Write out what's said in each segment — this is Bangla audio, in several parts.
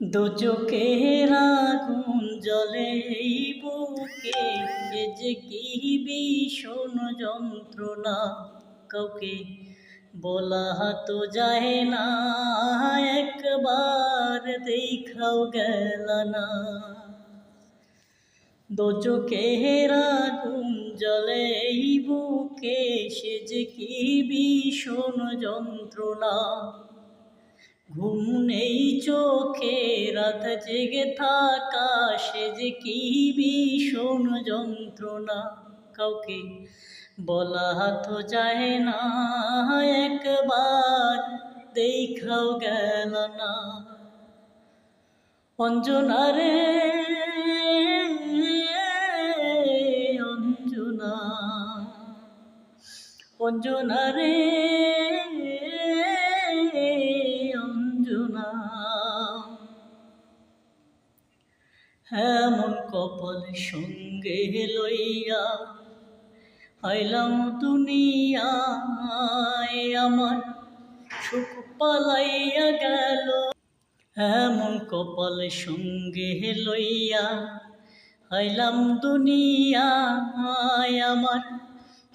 দোচোখের আগুন জ্বলে এই বুকে, এ যে কি ভীষণ যন্ত্রণা, কাউকে বলা তো যায় না, একবার দেখাও গেল না। দোচোখের আগুন জ্বলে এই বুকে, সে যে কি ভীষণ যন্ত্রণা। ঘুম নেই চোখে, রাত জেগে থাকা, সে যে কি ভীষণ যন্ত্রণা, কাউকে বলা তো যায় না, একবার দেখাও গেল না। অঞ্জনা রে অঞ্জনা, অঞ্জনা রে অঞ্জনা, এমন কপাল সঙ্গে লইয়া আইলাম দুনিয়ায়, আমার সুখ পালাইয়া গেল। এমন কপাল সঙ্গে লইয়া আইলাম দুনিয়ায়, আমার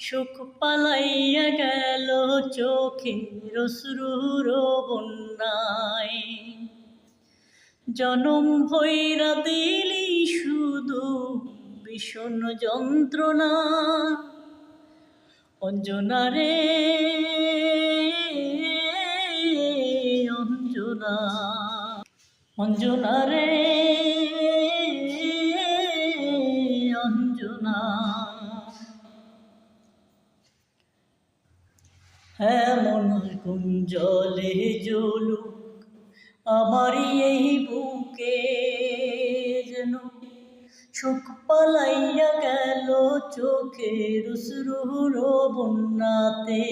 সুখ পালাইয়া গেল, চোখের অশ্রুর বন্যায়। জনম ভৈরা দিলি শুধু ভীষণ যন্ত্রণা। অঞ্জনা রে অঞ্জনা, অঞ্জনা রে অঞ্জনা, এমন আগুন জ্বলে জ্বলুক আমারই এই বুকে, যেন সুখ পালাইয়া গেল চোখের অশ্রুর বন্যাতে।